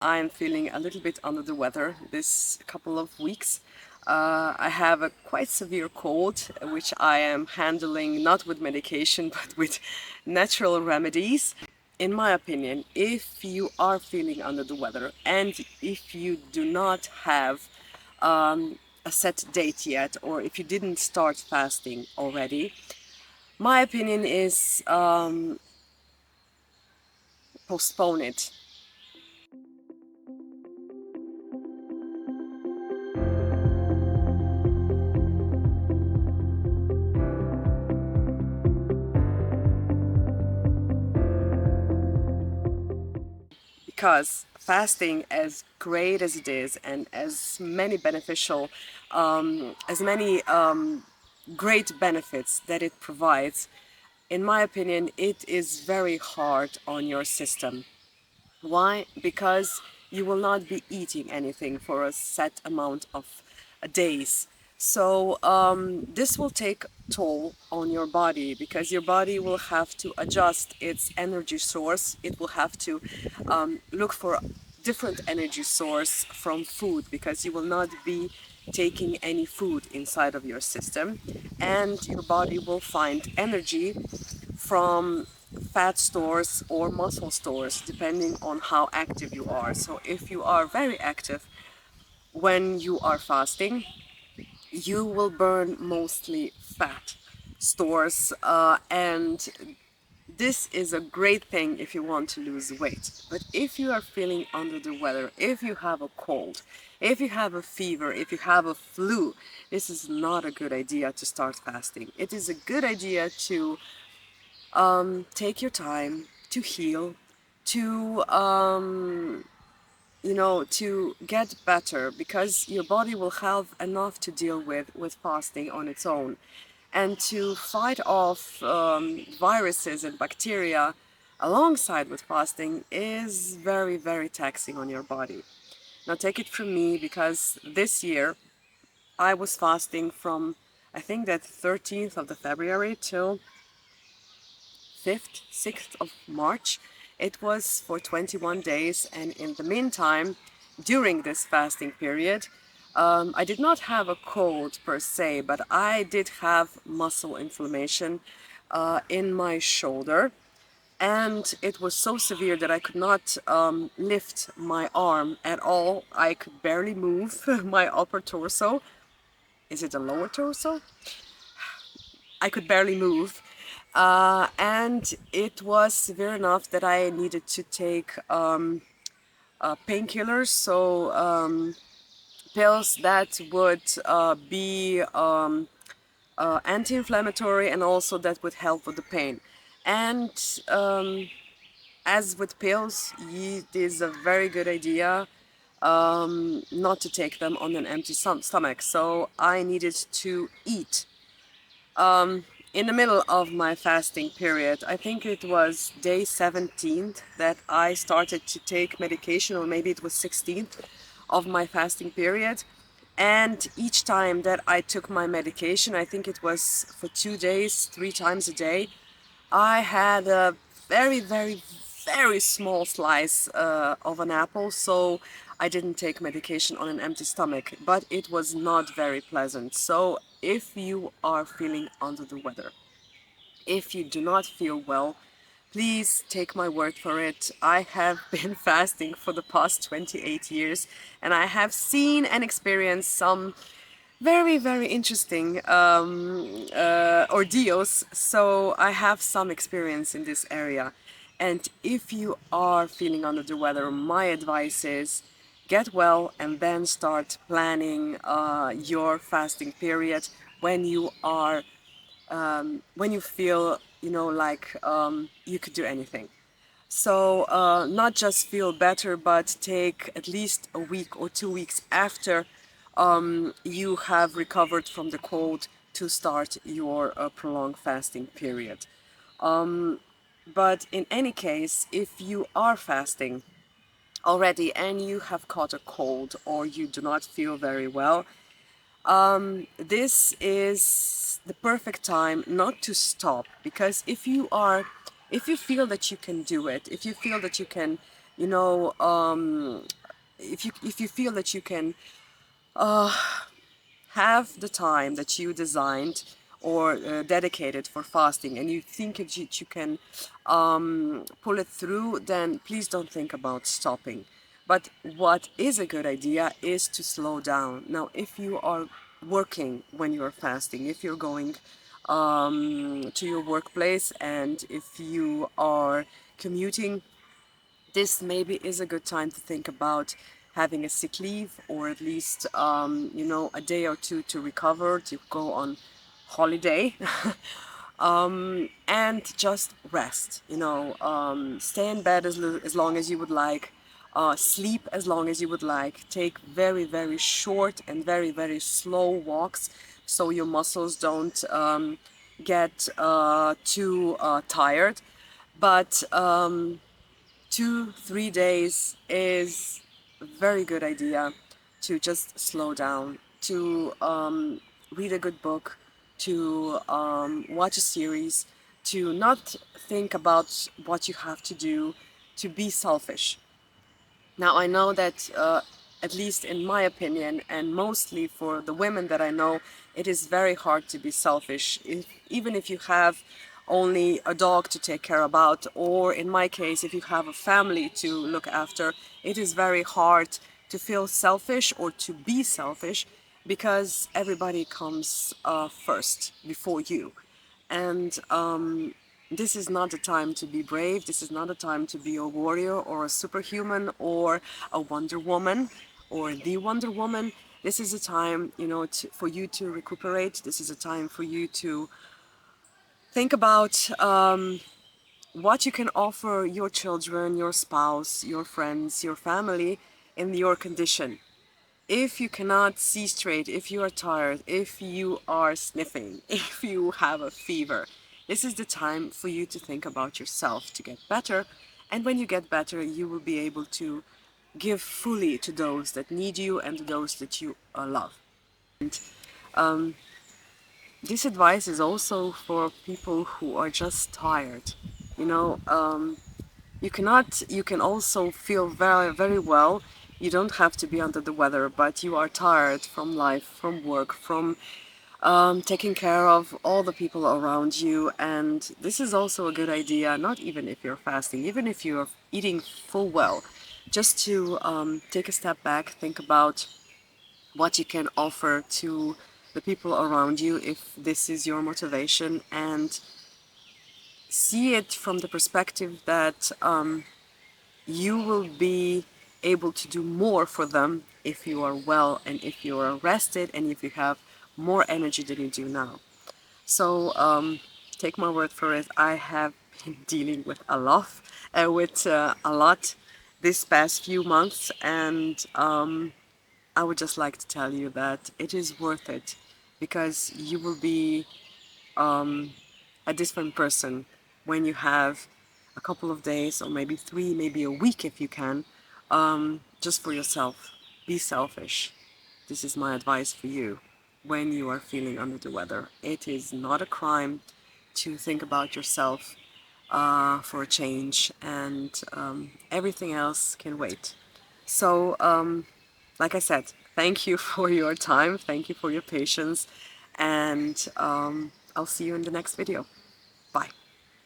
I'm feeling a little bit under the weather this couple of weeks. I have a quite severe cold, which I am handling not with medication but with natural remedies. In my opinion, if you are feeling under the weather and if you do not have a set date yet, or if you didn't start fasting already, my opinion is postpone it. Because fasting, as great as it is and as many beneficial, as many great benefits that it provides, in my opinion, it is very hard on your system. Why? Because you will not be eating anything for a set amount of days. So this will take toll on your body because your body will have to adjust its energy source. It will have to look for different energy source from food because you will not be taking any food inside of your system, and your body will find energy from fat stores or muscle stores depending on how active you are. So if you are very active when you are fasting, you will burn mostly fat stores, and this is a great thing if you want to lose weight. But if you are feeling under the weather, if you have a cold, if you have a fever, if you have a flu, this is not a good idea to start fasting. It is a good idea to take your time to heal, to to get better, because your body will have enough to deal with fasting on its own, and to fight off viruses and bacteria alongside with fasting is very, very taxing on your body. Now take it from me, because this year I was fasting from, I think, that 13th of the February till 5th, 6th of March. It was for 21 days, and in the meantime, during this fasting period, I did not have a cold per se, but I did have muscle inflammation in my shoulder, and it was so severe that I could not lift my arm at all. I could barely move my upper torso. Is it a lower torso? I could barely move. And it was severe enough that I needed to take painkillers, so pills that would be anti-inflammatory, and also that would help with the pain. And as with pills, it is a very good idea not to take them on an empty stomach. So I needed to eat in the middle of my fasting period. I think it was day 17th that I started to take medication, or maybe it was 16th of my fasting period. And each time that I took my medication, I think it was for 2 days, 3 times a day, I had a very, very, very small slice of an apple. So I didn't take medication on an empty stomach, but it was not very pleasant. So if you are feeling under the weather, if you do not feel well, please take my word for it. I have been fasting for the past 28 years, and I have seen and experienced some very, very interesting ordeals. So I have some experience in this area. And if you are feeling under the weather, my advice is get well and then start planning your fasting period when you are when you feel, like you could do anything. So not just feel better, but take at least a week or 2 weeks after you have recovered from the cold to start your prolonged fasting period. But in any case, if you are fasting already and you have caught a cold, or you do not feel very well, this is the perfect time not to stop. Because if you feel that you can do it, if you feel that you can you know, if you feel that you can have the time that you designed or dedicated for fasting, and you think that you can pull it through, then please don't think about stopping. But what is a good idea is to slow down. Now, if you are working when you're fasting, if you're going to your workplace, and if you are commuting, this maybe is a good time to think about having a sick leave, or at least you know, a day or two to recover, to go on holiday. And just rest, you know, stay in bed as long as you would like, sleep as long as you would like, take very, very short and very, very slow walks so your muscles don't get too tired. But 2, 3 days is a very good idea to just slow down, to read a good book, to watch a series, to not think about what you have to do, to be selfish. Now, I know that, at least in my opinion, and mostly for the women that I know, it is very hard to be selfish. Even if you have only a dog to take care about, or in my case, if you have a family to look after, it is very hard to feel selfish or to be selfish, because everybody comes first before you. And this is not the time to be brave. This is not a time to be a warrior or a superhuman or a Wonder Woman or the Wonder Woman. This is a time, you know, for you to recuperate. This is a time for you to think about what you can offer your children, your spouse, your friends, your family in your condition. If you cannot see straight, if you are tired, if you are sniffing, if you have a fever, this is the time for you to think about yourself to get better. And when you get better, you will be able to give fully to those that need you and to those that you love. And this advice is also for people who are just tired. You know, you can also feel very, very well. You don't have to be under the weather, but you are tired from life, from work, from taking care of all the people around you. And this is also a good idea, not even if you're fasting, even if you're eating full well, just to take a step back, think about what you can offer to the people around you if this is your motivation, and see it from the perspective that you will be able to do more for them if you are well and if you are rested and if you have more energy than you do now. So take my word for it. I have been dealing with a lot this past few months, and I would just like to tell you that it is worth it, because you will be a different person when you have a couple of days, or maybe 3, maybe a week if you can, just for yourself. Be selfish. This is my advice for you when you are feeling under the weather. It is not a crime to think about yourself for a change, and everything else can wait. So, like I said, thank you for your time, thank you for your patience, and I'll see you in the next video.